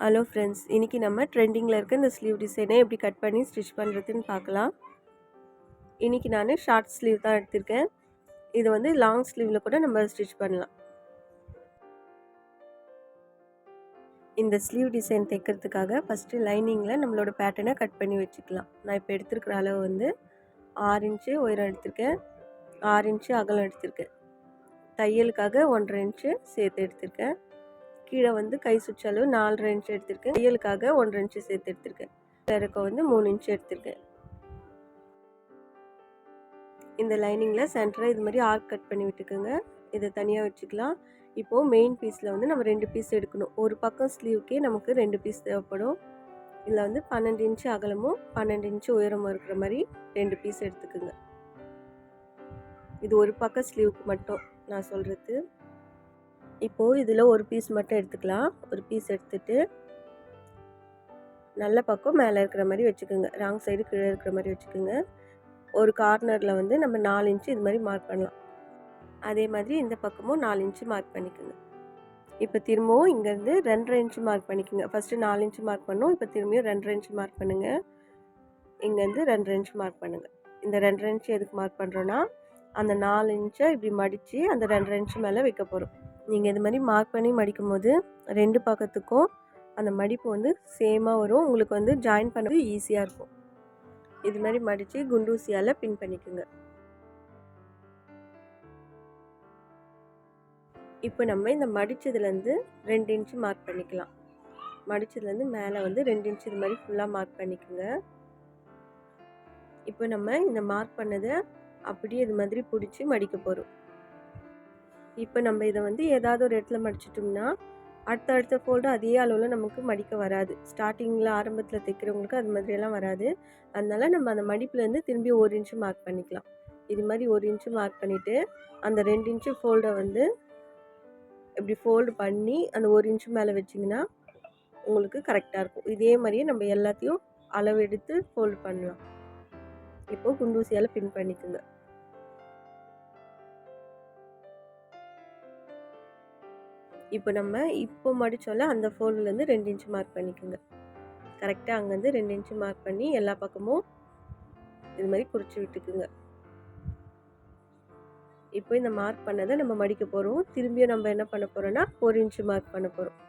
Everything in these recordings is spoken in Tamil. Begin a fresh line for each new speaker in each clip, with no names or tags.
ஹலோ ஃப்ரெண்ட்ஸ், இன்றைக்கி நம்ம ட்ரெண்டிங்கில் இருக்க இந்த ஸ்லீவ் டிசைனை எப்படி கட் பண்ணி ஸ்டிச் பண்ணுறதுன்னு பார்க்கலாம். இன்றைக்கி நான் ஷார்ட் ஸ்லீவ் தான் எடுத்திருக்கேன். இது வந்து லாங் ஸ்லீவில் கூட நம்ம ஸ்டிச் பண்ணலாம். இந்த ஸ்லீவ் டிசைன் தைக்கிறதுக்காக ஃபஸ்ட்டு லைனிங்கில் நம்மளோட பேட்டர்னை கட் பண்ணி வச்சுக்கலாம். நான் இப்போ எடுத்துருக்கிற அளவு வந்து 6 இன்ச்சு உயரம் எடுத்திருக்கேன், 6 இன்ச்சு அகலம் எடுத்திருக்கேன். தையலுக்காக 1.5 இன்ச்சு சேர்த்து எடுத்திருக்கேன். கீழே வந்து கை சுற்றளவு 4.5 இன்ச்சு எடுத்திருக்கேன். தையலுக்காக 1.5 இன்ச்சு சேர்த்து எடுத்திருக்கேன். இறக்கம் வந்து 3 இன்ச்சு எடுத்திருக்கேன். இந்த லைனிங்கில் சென்டராக இது மாதிரி ஆர்க் கட் பண்ணி விட்டுக்குங்க. இதை தனியாக வச்சுக்கலாம். இப்போது மெயின் பீஸில் வந்து நம்ம 2 பீஸ் எடுக்கணும். ஒரு பக்கம் ஸ்லீவுக்கே நமக்கு 2 பீஸ் தேவைப்படும். இதில் வந்து 12 இன்ச்சு அகலமும் 12 இன்ச்சு உயரமும் இருக்கிற மாதிரி 2 பீஸ் எடுத்துக்குங்க. இது ஒரு பக்கம் ஸ்லீவுக்கு மட்டும் நான் சொல்கிறது. இப்போது இதில் ஒரு பீஸ் மட்டும் எடுத்துக்கலாம். ஒரு பீஸ் எடுத்துகிட்டு நல்ல பக்கம் மேலே இருக்கிற மாதிரி வச்சுக்கோங்க, ராங் சைடு கீழே இருக்கிற மாதிரி வச்சுக்கோங்க. ஒரு கார்னரில் வந்து நம்ம 4 இன்ச்சு இது மாதிரி மார்க் பண்ணலாம். அதே மாதிரி இந்த பக்கமும் 4 இன்ச்சு மார்க் பண்ணிக்கோங்க. இப்போ திரும்பவும் இங்கேருந்து 2.5 இன்ச்சு மார்க் பண்ணிக்கோங்க. ஃபஸ்ட்டு 4 இன்ச்சு மார்க் பண்ணோம், இப்போ திரும்பியும் 2.5 இன்ச்சு மார்க் பண்ணுங்கள். இங்கேருந்து 2.5 இன்ச்சு மார்க் பண்ணுங்கள். இந்த 2.5 இன்ச்சு எதுக்கு மார்க் பண்ணுறோன்னா, அந்த 4 இன்ச்சை இப்படி மடித்து அந்த 2.5 இன்ச்சு மேலே வைக்க போகிறோம். நீங்கள் இது மாதிரி மார்க் பண்ணி மடிக்கும் போது 2 பக்கத்துக்கும் அந்த மடிப்பு வந்து சேமாக வரும். உங்களுக்கு வந்து ஜாயின் பண்ண ஈஸியாக இருக்கும். இது மாதிரி மடித்து குண்டூசியால் பின் பண்ணிக்கோங்க. இப்போ நம்ம இந்த மடித்ததுலேருந்து 2 இன்ச்சு மார்க் பண்ணிக்கலாம். மடித்ததுலேருந்து மேலே வந்து 2 இன்ச்சு இது மாதிரி ஃபுல்லாக மார்க் பண்ணிக்கோங்க. இப்போ நம்ம இந்த மார்க் பண்ணதை அப்படியே இது மாதிரி பிடிச்சி மடிக்க போகிறோம். இப்போ நம்ம இதை வந்து ஏதாவது ஒரு இடத்துல மடிச்சிட்டோம்னா அடுத்த ஃபோல்டு அதே அளவில் நமக்கு மடிக்க வராது. ஸ்டார்டிங்கில் ஆரம்பத்தில் தைக்கிறவங்களுக்கு அது மாதிரியெல்லாம் வராது. அதனால் நம்ம அந்த மடிப்புலேருந்து திரும்பி 1 இன்ச்சு மார்க் பண்ணிக்கலாம். இது மாதிரி 1 இன்ச்சு மார்க் பண்ணிவிட்டு அந்த 2 இன்ச்சு ஃபோல்டை வந்து இப்படி ஃபோல்டு பண்ணி அந்த 1 இன்ச்சு மேலே வச்சிங்கன்னா உங்களுக்கு கரெக்டாக இருக்கும். இதே மாதிரியே நம்ம எல்லாத்தையும் அளவு எடுத்து ஃபோல்டு பண்ணலாம். இப்போது குண்டூசியால் பின் பண்ணிக்கோங்க. இப்போ நம்ம மடித்தோம்ல அந்த ஃபோல்டுலேருந்து 2 இன்ச்சு மார்க் பண்ணிக்கோங்க. கரெக்டாக அங்கேருந்து 2 இன்ச்சு மார்க் பண்ணி எல்லா பக்கமும் இது மாதிரி குறித்து விட்டுக்குங்க. இப்போ இந்த மார்க் பண்ணதை நம்ம மடிக்க போகிறோம். திரும்பியும் நம்ம என்ன பண்ண போகிறோன்னா 1 இன்ச்சு மார்க் பண்ண போகிறோம்.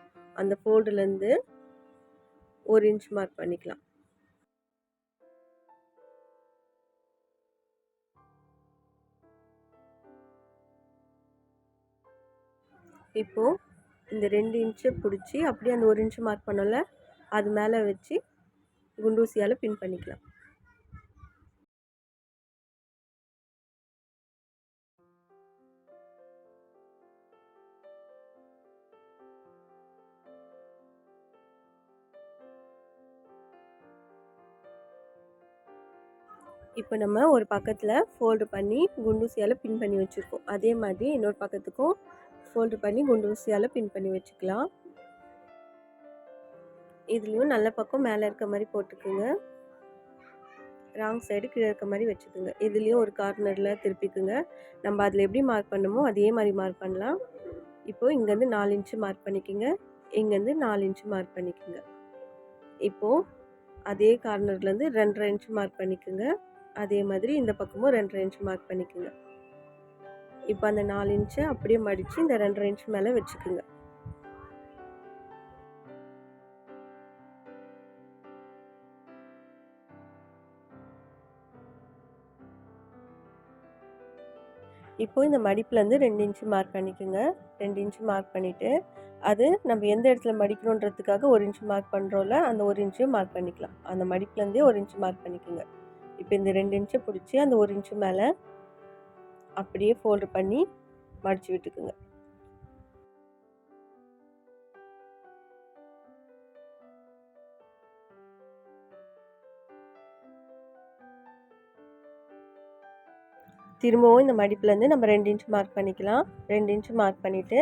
அந்த ஃபோல்டுலேருந்து 1 இன்ச் மார்க் பண்ணிக்கலாம். இப்போது இந்த 2 இன்ச்சை பிடிச்சி அப்படியே அந்த 1 இன்ச்சு மார்க் பண்ணோம்ல அது மேலே வச்சு குண்டூசியால் பின் பண்ணிக்கலாம். இப்போ நம்ம ஒரு பக்கத்தில் ஃபோல்டு பண்ணி குண்டூசியால் பின் பண்ணி வச்சுருக்கோம். அதே மாதிரி இன்னொரு பக்கத்துக்கும் ஃபோல்டு பண்ணி குண்டூசியால் பின் பண்ணி வச்சுக்கலாம். இதுலேயும் நல்ல பக்கம் மேலே இருக்க மாதிரி போட்டுக்குங்க, ராங் சைடு கீழே இருக்க மாதிரி வச்சுக்கோங்க. இதுலேயும் ஒரு கார்னரில் திருப்பிக்குங்க. நம்ம அதில் எப்படி மார்க் பண்ணமோ அதே மாதிரி மார்க் பண்ணலாம். இப்போது இங்கேருந்து 4 இன்ச்சு மார்க் பண்ணிக்கோங்க, இங்கேருந்து 4 இன்ச்சு மார்க் பண்ணிக்கோங்க. இப்போது அதே கார்னர்லேருந்து 2.5 இன்ச்சு மார்க் பண்ணிக்கோங்க. அதே மாதிரி இந்த பக்கமும் 2.5 இன்ச்சு மார்க் பண்ணிக்கோங்க. இப்போ அந்த 4 இன்ச்சை அப்படியே மடித்து இந்த 2.5 இன்ச்சு மேலே வச்சுக்கோங்க. இப்போது இந்த மடிப்புலேருந்து 2 இன்ச்சு மார்க் பண்ணிக்கோங்க. 2 இன்ச்சு மார்க் பண்ணிவிட்டு அது நம்ம எந்த இடத்துல மடிக்கணுன்றதுக்காக 1 இன்ச்சு மார்க் பண்ணுறோம்ல அந்த 1 இன்ச்சையும் மார்க் பண்ணிக்கலாம். அந்த மடிப்புலேருந்தே 1 இன்ச்சு மார்க் பண்ணிக்கோங்க. இப்போ இந்த 2 இன்ச்சை பிடிச்சி அந்த 1 இன்ச்சு மேலே அப்படியே ஃபோல்டு பண்ணி மடித்து விட்டுக்குங்க. திரும்பவும் இந்த மடிப்புலேருந்து நம்ம 2 இன்ச்சு மார்க் பண்ணிக்கலாம். 2 இன்ச்சு மார்க் பண்ணிவிட்டு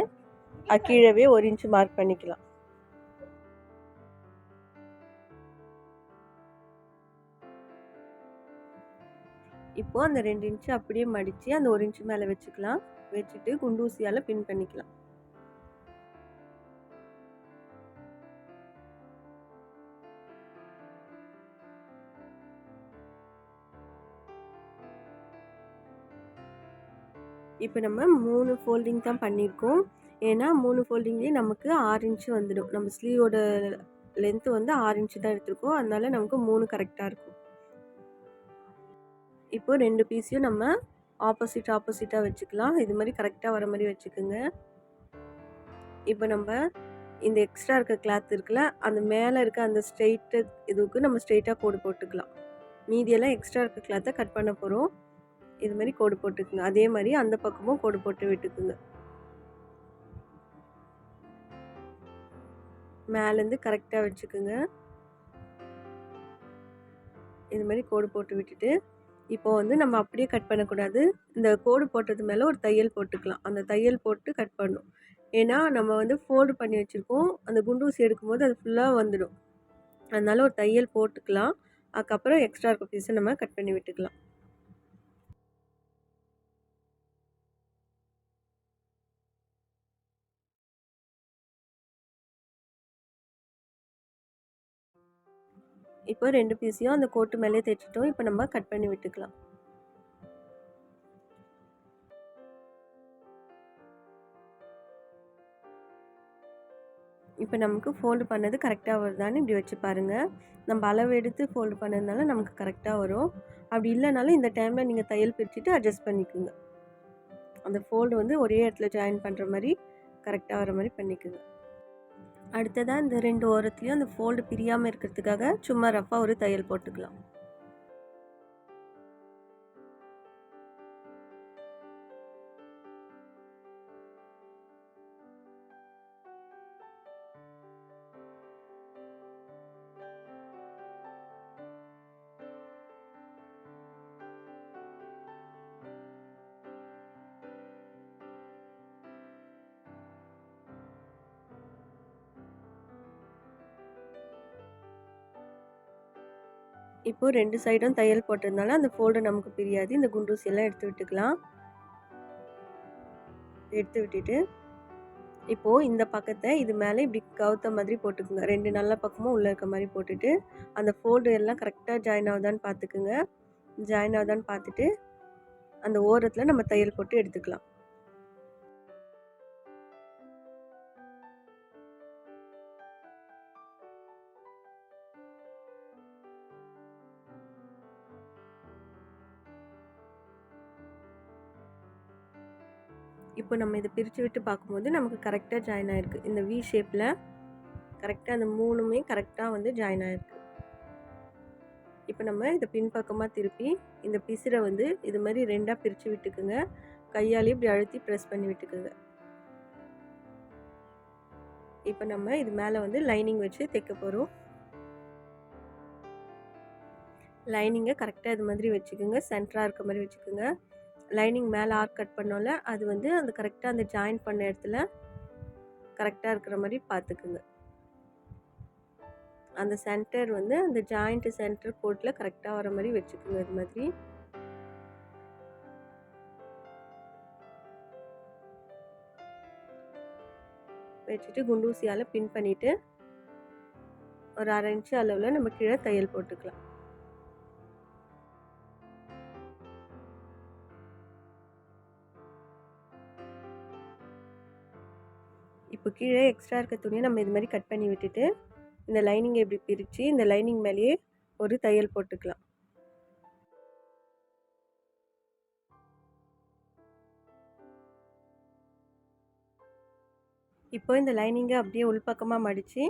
கீழவே 1 இன்ச்சு மார்க் பண்ணிக்கலாம். இப்போது அந்த 2 இன்ச்சு அப்படியே மடித்து அந்த 1 இன்ச்சு மேலே வச்சுக்கலாம். வச்சுட்டு குண்டூசியால் பின் பண்ணிக்கலாம். இப்போ நம்ம 3 ஃபோல்டிங் தான் பண்ணியிருக்கோம். ஏன்னா 3 ஃபோல்டிங்லேயும் நமக்கு 6 இன்ச்சு வந்துடும். நம்ம ஸ்லீவோட லென்த்து வந்து 6 இன்ச்சு தான் எடுத்திருக்கோம். அதனால நமக்கு 3 கரெக்டாக இருக்கும். இப்போ 2 பீஸையும் நம்ம ஆப்போசிட்டாக வச்சுக்கலாம். இது மாதிரி கரெக்டாக வர மாதிரி வச்சுக்கோங்க. இப்போ நம்ம இந்த எக்ஸ்ட்ரா இருக்க கிளாத் இருக்குல்ல, அந்த மேலே இருக்க அந்த ஸ்ட்ரெயிட்டு இதுக்கு நம்ம ஸ்ட்ரெயிட்டாக கோடு போட்டுக்கலாம். மீதியெல்லாம் எக்ஸ்ட்ரா இருக்க கிளாத்தை கட் பண்ண போகிறோம். இது மாதிரி கோடு போட்டுக்குங்க. அதே மாதிரி அந்த பக்கமும் கோடு போட்டு விட்டுக்குங்க. மேலேருந்து கரெக்டாக வச்சுக்குங்க. இது மாதிரி கோடு போட்டு விட்டுட்டு, இப்போ வந்து நம்ம அப்படியே கட் பண்ணக்கூடாது. இந்த கோடு போட்டது மேலே ஒரு தையல் போட்டுக்கலாம். அந்த தையல் போட்டு கட் பண்ணணும். ஏன்னா நம்ம வந்து ஃபோல்டு பண்ணி வச்சுருக்கோம். அந்த குண்டூசி எடுக்கும்போது அது ஃபுல்லாக வந்துடும். அதனால ஒரு தையல் போட்டுக்கலாம். அதுக்கப்புறம் எக்ஸ்ட்ரா இருக்க பீஸை நம்ம கட் பண்ணி விட்டுக்கலாம். இப்போ 2 பீஸையும் அந்த கோட்டு மேலே தைச்சிட்டோம். இப்போ நம்ம கட் பண்ணி விட்டுக்கலாம். இப்போ நமக்கு ஃபோல்டு பண்ணது கரெக்டாக வருதான்னு இப்படி வச்சு பாருங்கள். நம்ம அளவு எடுத்து ஃபோல்டு பண்ணதுனால நமக்கு கரெக்டாக வரும். அப்படி இல்லைனாலும் இந்த டைமில் நீங்கள் தையல் பிரிச்சுட்டு அட்ஜஸ்ட் பண்ணிக்கோங்க. அந்த ஃபோல்டு வந்து ஒரே இடத்துல ஜாயின் பண்ணுற மாதிரி கரெக்டாக வர மாதிரி பண்ணிக்கோங்க. அடுத்ததாக இந்த 2 ஓரத்துலேயும் அந்த ஃபோல்டு பிரியாமல் இருக்கிறதுக்காக சும்மா ரஃபாக ஒரு தையல் போட்டுக்கலாம். இப்போ 2 சைடும் தையல் போட்டதுனால அந்த ஃபோல்டு நமக்கு பிரியாது. இந்த குண்டூசியெல்லாம் எடுத்து விட்டுக்கலாம். எடுத்து விட்டுட்டு இப்போது இந்த பக்கத்தை இது மேலே இப்படி கவுத்த மாதிரி போட்டுக்குங்க. 2 நல்ல பக்கமும் உள்ளே இருக்க மாதிரி போட்டுட்டு அந்த ஃபோல்டு எல்லாம் கரெக்டாக ஜாயின் ஆகுதான்னு பார்த்துக்குங்க. ஜாயின் ஆகுதான்னு பார்த்துட்டு அந்த ஓரத்தில் நம்ம தையல் போட்டு எடுத்துக்கலாம். இப்போ நம்ம இதை பிரித்து விட்டு பார்க்கும்போது நமக்கு கரெக்டாக ஜாயின் ஆகிருக்கு. இந்த வி ஷேப்பில் கரெக்டாக அந்த 3மே கரெக்டாக வந்து ஜாயின் ஆகிருக்கு. இப்போ நம்ம இதை பின்பக்கமாக திருப்பி இந்த பிசிரை வந்து இது மாதிரி 2ஆக பிரித்து விட்டுக்குங்க. கையாலே இப்படி அழுத்தி ப்ரெஸ் பண்ணி விட்டுக்குங்க. இப்போ நம்ம இது மேலே வந்து லைனிங் வச்சு தைக்க போகிறோம். லைனிங்கை கரெக்டாக இது மாதிரி வச்சுக்கோங்க. சென்டராக இருக்க மாதிரி வச்சுக்கோங்க. லைனிங் மேலே ஆர்க் கட் பண்ணோம்ல, அது வந்து அந்த கரெக்டாக அந்த ஜாயின் பண்ண இடத்துல கரெக்டாக இருக்கிற மாதிரி பார்த்துக்குங்க. அந்த சென்டர் வந்து அந்த ஜாயிண்ட்டு சென்டர் கோட்டில் கரெக்டாக வர மாதிரி வச்சுக்கோங்க. இது மாதிரி வச்சுட்டு குண்டூசியால் பின் பண்ணிவிட்டு ஒரு 1/2 இன்ச்சு அளவில் நம்ம கீழே தையல் போட்டுக்கலாம். இப்போ கீழே எக்ஸ்ட்ரா இருக்க துணியை நம்ம இது மாதிரி கட் பண்ணி விட்டுட்டு இந்த லைனிங்கை இப்படி பிரித்து இந்த லைனிங் மேலேயே ஒரு தையல் போட்டுக்கலாம். இப்போ இந்த லைனிங்கை அப்படியே உள்பக்கமாக மடித்து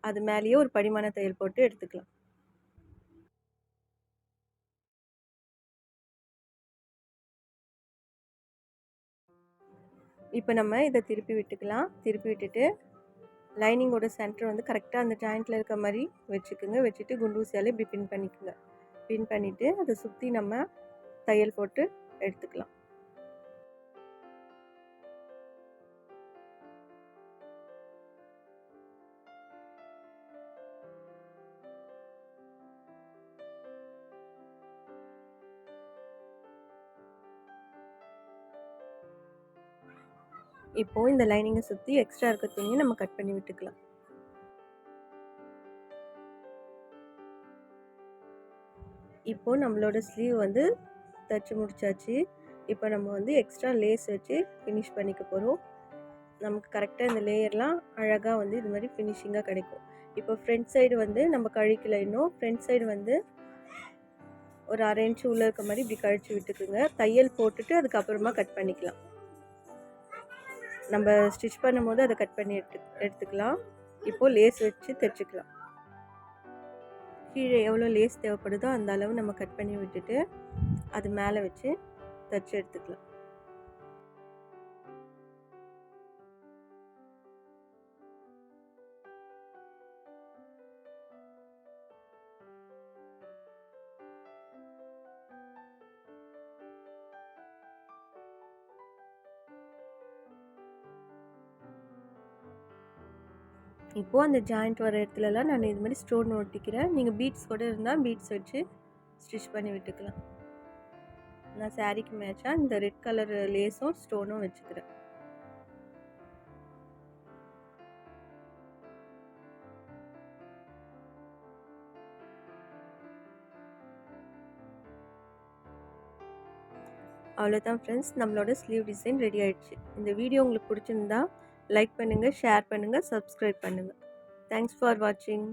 அது மேலேயே ஒரு படிமான தையல் போட்டு எடுத்துக்கலாம். இப்போ நம்ம இதை திருப்பி விட்டுக்கலாம். திருப்பி விட்டுட்டு லைனிங்கோட சென்டர் வந்து கரெக்டாக அந்த ஜாயிண்ட்டில் இருக்க மாதிரி வச்சுக்குங்க. வச்சுட்டு குண்டூசியால் இப்படி பின் பண்ணிக்கோங்க. பின் பண்ணிவிட்டு அதை சுற்றி நம்ம தையல் போட்டு எடுத்துக்கலாம். இப்போது இந்த லைனிங்கை சுற்றி எக்ஸ்ட்ரா இருக்க துணியை நம்ம கட் பண்ணி விட்டுக்கலாம். இப்போது நம்மளோட ஸ்லீவ் வந்து தைச்சி முடிச்சாச்சு. இப்போ நம்ம வந்து எக்ஸ்ட்ரா லேஸ் வச்சு ஃபினிஷ் பண்ணிக்க போகிறோம். நமக்கு கரெக்டாக இந்த லேயர்லாம் அழகாக வந்து இது மாதிரி ஃபினிஷிங்காக கிடைக்கும். இப்போ ஃப்ரண்ட் சைடு வந்து நம்ம கழிக்கல, இன்னும் ஃப்ரண்ட் சைடு வந்து ஒரு 1/2 இன்ச்சு உள்ளே இருக்க மாதிரி இப்படி கழிச்சு விட்டுக்குங்க. தையல் போட்டுட்டு அதுக்கப்புறமா கட் பண்ணிக்கலாம். நம்ம ஸ்டிச் பண்ணும்போது அதை கட் பண்ணி எடுத்துக்கலாம். இப்போது லேஸ் வச்சு தைச்சிக்கலாம். கீழே எவ்வளோ லேஸ் தேவைப்படுதோ அந்த அளவு நம்ம கட் பண்ணி விட்டுட்டு அது மேலே வச்சு தைச்சி எடுத்துக்கலாம். இப்போது அந்த ஜாயிண்ட் வர இடத்துலலாம் நான் இது மாதிரி ஸ்டோன் ஒட்டிக்கிறேன். நீங்கள் பீட்ஸ் கூட இருந்தால் பீட்ஸ் வச்சு ஸ்டிச் பண்ணி விட்டுக்கலாம். நான் சாரீக்கு மேட்சாக இந்த ரெட் கலர் லேஸும் ஸ்டோனும் வச்சுக்கிறேன். அவ்வளோதான் ஃப்ரெண்ட்ஸ், நம்மளோட ஸ்லீவ் டிசைன் ரெடி ஆயிடுச்சு. இந்த வீடியோ உங்களுக்கு பிடிச்சிருந்தா லைக் பண்ணுங்கள், ஷேர் பண்ணுங்கள், சப்ஸ்கிரைப் பண்ணுங்கள். தேங்க்ஸ் ஃபார் வாட்சிங்.